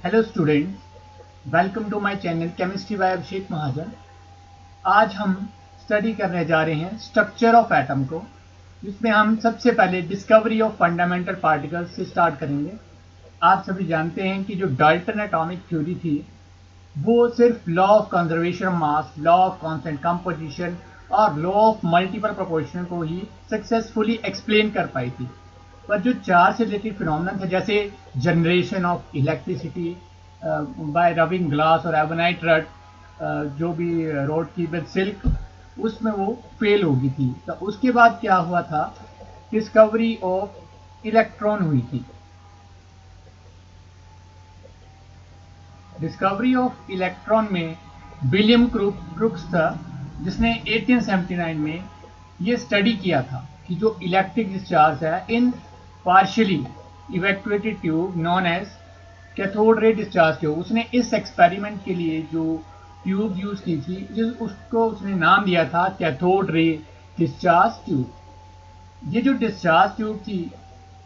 Hello students, welcome to my channel chemistry by Abhishek Mahajan. आज हम study करने जा रहे हैं स्ट्रक्चर ऑफ एटम को, जिसमें हम सबसे पहले डिस्कवरी ऑफ फंडामेंटल पार्टिकल्स से स्टार्ट करेंगे। आप सभी जानते हैं कि जो डाल्टन एटॉमिक थ्योरी थी वो सिर्फ law of conservation of mass, law of constant composition और लॉ ऑफ मल्टीपल प्रोपोर्शन को ही सक्सेसफुली एक्सप्लेन कर पाई थी। पर जो चार्ज से रिलेटेड फिनोमेनन थे, जैसे generation of electricity bye rubbing glass और एबोनाइट रड, जो भी रोड की विद सिल्क, उसमें वो फेल हो गई थी। तो उसके बाद क्या हुआ था, डिस्कवरी ऑफ इलेक्ट्रॉन हुई थी। डिस्कवरी ऑफ इलेक्ट्रॉन में विलियम क्रूक्स था, जिसने 1879 में ये स्टडी किया था कि जो इलेक्ट्रिक डिस्चार्ज है in partially evacuated tube known as cathode ray discharge tube, उसने इस एक्सपेरिमेंट के लिए जो ट्यूब यूज की थी उसको उसने नाम दिया था कैथोड रे डिस्चार्ज ट्यूब। ये जो डिस्चार्ज ट्यूब थी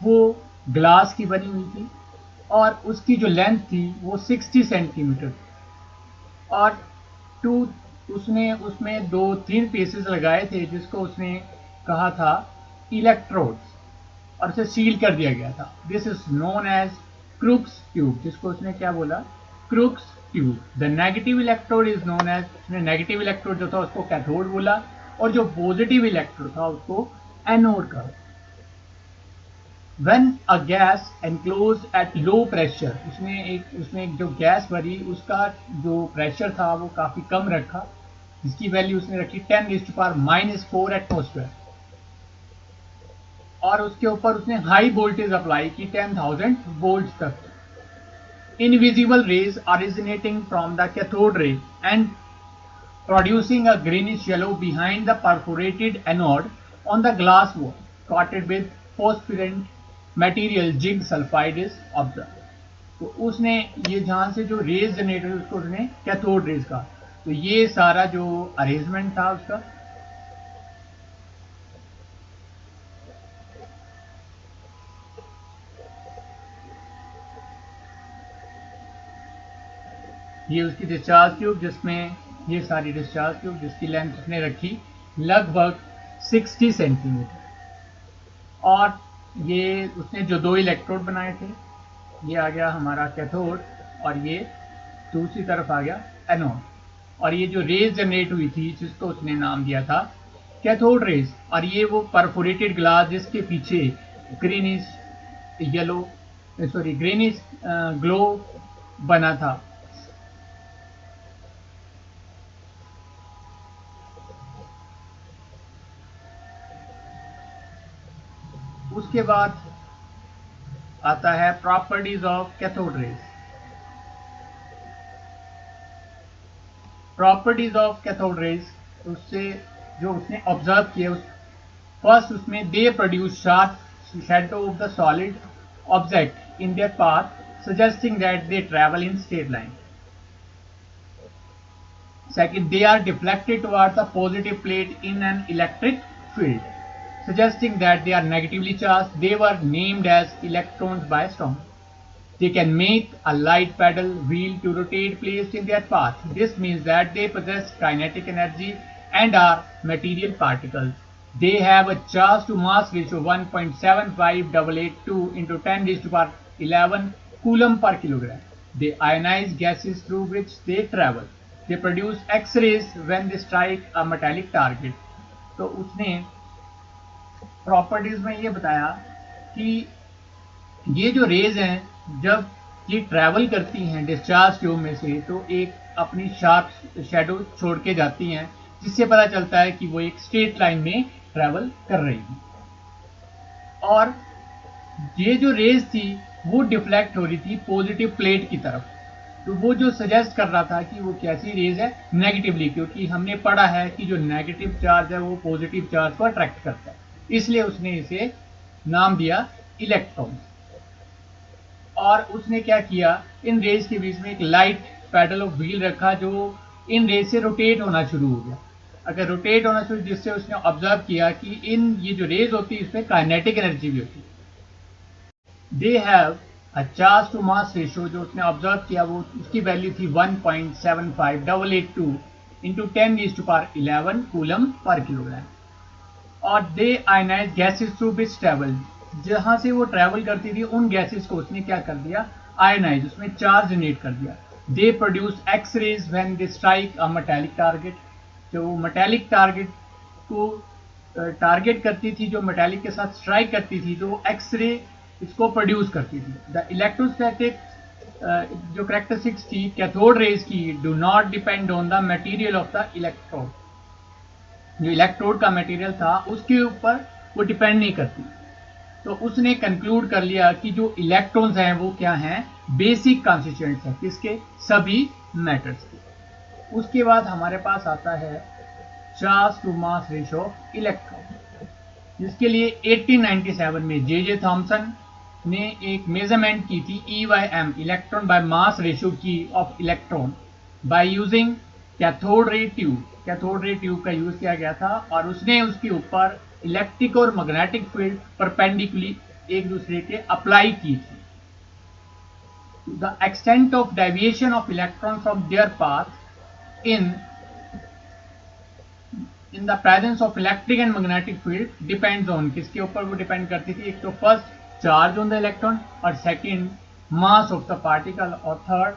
वो ग्लास की बनी हुई थी और उसकी जो लेंथ थी वो 60 सेंटीमीटर, और उसने उसमें 2-3 पीसेस लगाए थे जिसको उसने कहा था इलेक्ट्रोड्स, और उसे सील कर दिया गया था। This is known as Crookes tube, जिसको उसने क्या बोला, Crookes tube. The negative electrode is known as, उसने नेगेटिव इलेक्ट्रोड जो था उसको कैथोड बोला, और जो पॉजिटिव इलेक्ट्रोड था उसको एनोड कहा। When a gas enclosed at low pressure, उसने एक जो गैस भरी उसका जो प्रेशर था वो काफी कम रखा, जिसकी वैल्यू उसने रखी 10⁻⁻⁴ एटमोस्फेयर, और उसके ऊपर उसने हाई वोल्टेज अप्लाई की 10,000 वोल्ट तक। Invisible rays originating from the cathode ray and producing a greenish yellow behind the perforated anode on the glass wall coated with phosphorescent material zinc sulphide is observe. तो उसने ये जहां से जो raise generate हुई उसको उसने कैथोड रेज कहा। तो ये सारा जो अरेंजमेंट था उसका, ये उसकी डिस्चार्ज ट्यूब, जिसमें ये सारी डिस्चार्ज ट्यूब जिसकी लेंथ उसने रखी लगभग 60 सेंटीमीटर, और ये उसने जो 2 इलेक्ट्रोड बनाए थे, ये आ गया हमारा कैथोड और ये दूसरी तरफ आ गया एनोड, और ये जो रेज जनरेट हुई थी जिसको उसने नाम दिया था कैथोड रेज, और ये वो परफोरेटेड ग्लास जिसके पीछे ग्रीनिश ग्लो बना था। उसके बाद आता है properties of cathode rays. Properties of cathode rays, उससे जो उसने ऑब्जर्व किया, फर्स्ट उसमें they produce sharp shadow of the solid object in their path suggesting that they travel in straight line. Second, they are deflected towards the positive plate in an electric field, suggesting that they are negatively charged. They were named as electrons by Stone. They can make a light paddle wheel to rotate placed in their path. This means that they possess kinetic energy and are material particles. They have a charge to mass ratio 1.75882 into 10⁻11 coulomb per kilogram. They ionize gases through which they travel. They produce X-rays when they strike a metallic target. तो उसने properties में ये बताया कि ये जो raise हैं जब ये ट्रैवल करती हैं डिस्चार्ज ट्यूब में से, तो एक अपनी शार्प शैडो छोड़ के जाती हैं, जिससे पता चलता है कि वो एक स्ट्रेट लाइन में ट्रैवल कर रही हैं। और ये जो रेज थी वो डिफ्लेक्ट हो रही थी पॉजिटिव प्लेट की तरफ। तो वो जो सजेस्ट कर रहा था कि वो कैसी रेज है, नेगेटिवली, क्योंकि हमने पढ़ा है कि जो नेगेटिव चार्ज है वो पॉजिटिव चार्ज को अट्रैक्ट करता है, इसलिए उसने इसे नाम दिया इलेक्ट्रॉन। और उसने क्या किया, इन रेज के बीच में एक लाइट पैडल ऑफ व्हील रखा जो इन रेज से रोटेट होना शुरू हो गया। अगर रोटेट होना शुरू, जिससे उसने ऑब्जर्व किया कि इन ये जो रेज होती है इसमें काइनेटिक एनर्जी भी होती है। They have charge to mass ratio जो उसने ऑब्जर्व किया वो उसकी वैल्यू थी 1.75882 इंटू 10⁻11 कूलम पर किलोग्राम। और they ionise gases through which travel, जहां से वो ट्रेवल करती थी उन गैसेस को उसने क्या कर दिया, आयनाइज, उसमें चार्ज जनरेट कर दिया। They produce X rays when they strike a metallic target, जो मेटालिक टारगेट को टारगेट करती थी, जो मेटालिक के साथ स्ट्राइक करती थी, तो एक्स रे इसको प्रोड्यूस करती थी। द इलेक्ट्रोस्टैटिक जो करेक्टरिस्टिक्स थी कैथोड रेज की, do not depend on the material of the electrode, जो इलेक्ट्रोड का मटेरियल था उसके ऊपर वो डिपेंड नहीं करती। तो उसने कंक्लूड कर लिया कि जो इलेक्ट्रॉन्स हैं वो क्या हैं, बेसिक कॉन्स्टिट्यूएंट्स हैं, किसके, सभी मैटर्स के। उसके बाद हमारे पास आता है charge to mass ratio of electron, जिसके लिए 1897 में जे थॉमसन ने एक मेजरमेंट की थी EYM, electron by mass ratio की of electron, by using cathode ray tube. Cathode ray tube का यूज किया गया था और उसने उसके ऊपर इलेक्ट्रिक और मैग्नेटिक फील्ड परपेंडिकुलरली एक दूसरे के अप्लाई की थी। The extent of deviation of electron from their path in the presence of electric and magnetic field depends on, किसके ऊपर वो डिपेंड करती थी, एक तो first charge on the electron और second mass of the particle और third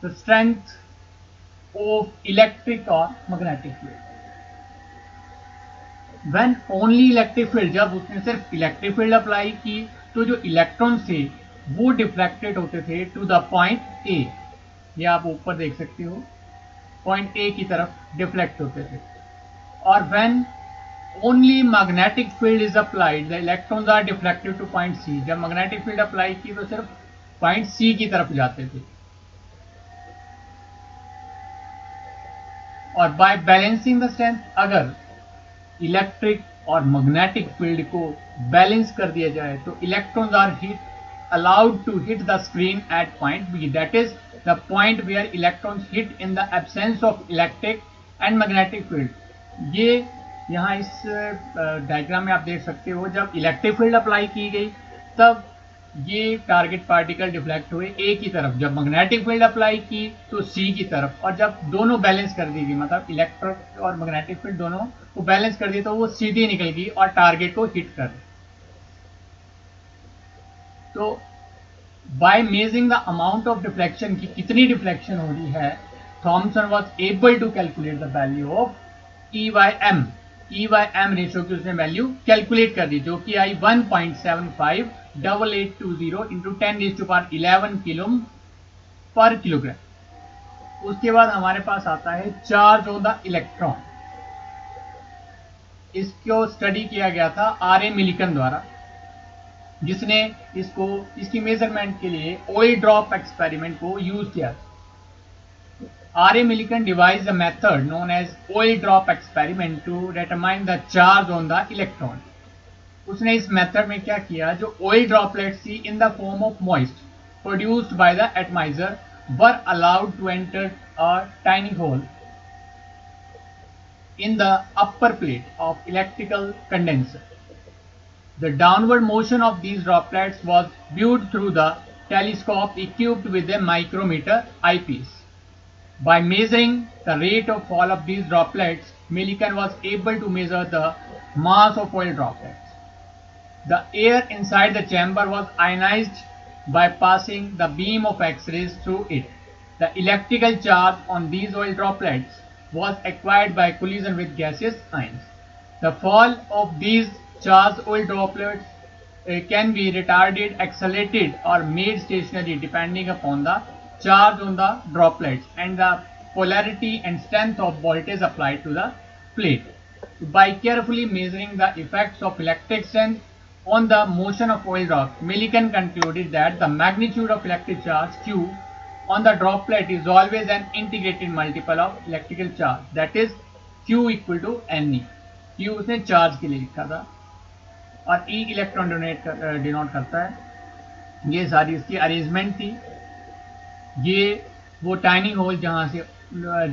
the strength of electric और magnetic field. When only electric field, जब उसने सिर्फ इलेक्ट्रिक फील्ड अप्लाई की तो जो इलेक्ट्रॉन थे वो डिफ्लेक्टेड होते थे टू द पॉइंट ए, ये आप ऊपर देख सकते हो, पॉइंट ए की तरफ डिफ्लेक्ट होते थे। और when only magnetic field is applied the electrons are deflected to point C, जब मैग्नेटिक फील्ड अप्लाई की तो सिर्फ पॉइंट सी की तरफ जाते थे। और बाय बैलेंसिंग द स्ट्रेंथ, अगर इलेक्ट्रिक और मैग्नेटिक फील्ड को बैलेंस कर दिया जाए तो electrons are allowed to hit the screen at point B, that is the point where electrons hit in the absence of electric and magnetic field। ये यहाँ इस डायग्राम में आप देख सकते हो, जब इलेक्ट्रिक फील्ड अप्लाई की गई तब ये टारगेट पार्टिकल डिफ्लेक्ट हुए ए की तरफ, जब मैग्नेटिक फील्ड अप्लाई की तो सी की तरफ, और जब दोनों बैलेंस कर दी गई, मतलब इलेक्ट्रिक और मैग्नेटिक फील्ड दोनों को बैलेंस कर दी तो वो सीधी निकल गई और टारगेट को हिट कर। तो by measuring the amount of deflection की कितनी डिफ्लेक्शन हो रही है, Thomson was able to calculate the value of EYM, EYM ratio की उसने वैल्यू कैलकुलेट कर दी, जो कि आई 1.75880 इंटू 10⁻11 किलो पर किलोग्राम। उसके बाद हमारे पास आता है चार्ज ऑन द इलेक्ट्रॉन। इसको स्टडी किया गया था RA मिलिकन द्वारा, जिसने इसकी मेजरमेंट के लिए ऑयल ड्रॉप एक्सपेरिमेंट को यूज किया। RA Millikan devised a method known as oil drop experiment to determine the charge on the electron. उसने इस मेथड में क्या किया, जो ऑयल ड्रॉपलेट्स थी in the form of moist produced by the atomiser were allowed to enter a tiny hole in the upper plate of electrical condenser. The downward motion of these droplets was viewed through the telescope equipped with a micrometer eyepiece. By measuring the rate of fall of these droplets, Millikan was able to measure the mass of oil droplets. The air inside the chamber was ionized by passing the beam of X-rays through it. The electrical charge on these oil droplets was acquired by collision with gaseous ions. The fall of these charged oil droplets can be retarded, accelerated or made stationary depending upon the charge on the droplets and the polarity and strength of voltage applied to the plate. By carefully measuring the effects of electric strength on the motion of oil drops, Millikan concluded that the magnitude of electric charge Q on the droplet is always an integrated multiple of electrical charge, that is Q equal to Ne। Q उसने charge के लिए लिखा था और E electron denote करता है। ये सारी इसकी अरेंजमेंट थी। ये वो टाइनी होल जहाँ से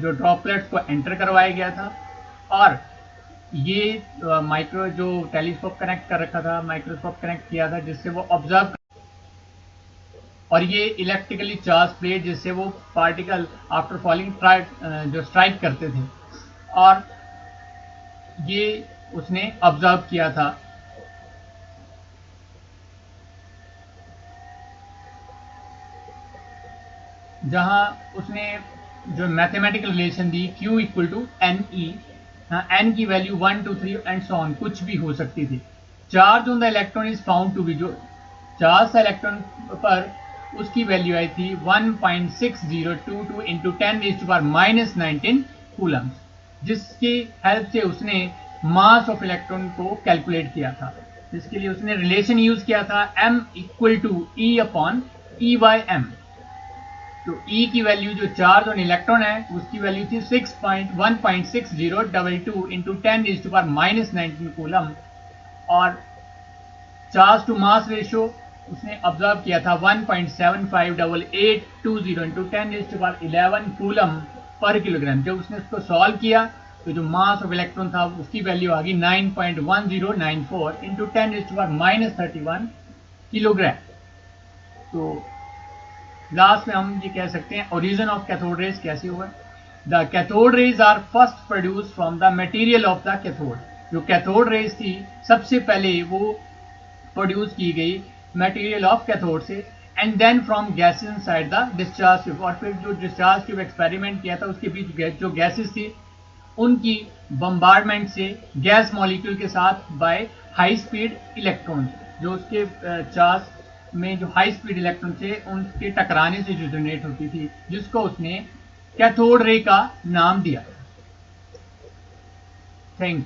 जो ड्रॉपलेट्स को एंटर करवाया गया था, और ये माइक्रो जो टेलीस्कोप कनेक्ट कर रखा था, माइक्रोस्कोप कनेक्ट किया था, जिससे वो ऑब्जर्व और ये इलेक्ट्रिकली चार्ज प्लेट जिससे वो पार्टिकल आफ्टर फॉलिंग जो स्ट्राइक करते थे, और ये उसने ऑब्जर्व किया था। जहां उसने जो मैथमेटिकल रिलेशन दी Q equal to n e, n की वैल्यू 1 2 3 एंड सो ऑन कुछ भी हो सकती थी। Charge on the electron is found to be, जो चार्ज था इलेक्ट्रॉन पर उसकी वैल्यू आई थी 1.6022 इंटू 10⁻⁻19 कूलम्स, जिसकी हेल्प से उसने मास ऑफ इलेक्ट्रॉन को कैलकुलेट किया था, जिसके लिए उसने रिलेशन यूज किया था m equal to e upon e by m. तो E की वैल्यू जो चार्ज ऑन इलेक्ट्रॉन है उसकी वैल्यू थी 1.6022 इंटू 10⁻⁻19 कूलम, और चार्ज टू मास रेशियो उसने ऑब्जर्व किया था 1.758820 इंटू 10⁻11 कूलम पर किलोग्राम। जब उसने उसको सॉल्व किया तो जो मास ऑफ इलेक्ट्रॉन था उसकी वैल्यू आ गई 9.1094 इंटू 10⁻31 किलोग्राम। तो लास्ट में हम ये कह सकते हैं ओरिजिन ऑफ कैथोड रेज कैसे हुआ। The cathode rays are first produce from the material of the cathode. जो कैथोड रेज थी सबसे पहले वो प्रोड्यूस की गई मटेरियल ऑफ कैथोड से, and then from gases inside the discharge tube. और फिर जो डिस्चार्ज ट्यूब एक्सपेरिमेंट किया था उसके बीच जो गैसेस थी उनकी बम्बार्डमेंट से गैस मॉलिक्यूल के साथ बाय हाई स्पीड इलेक्ट्रॉन, जो उसके चार्ज में जो हाई स्पीड इलेक्ट्रॉन थे उनके टकराने से जो जनरेट होती थी, जिसको उसने कैथोड रे का नाम दिया। Thank you.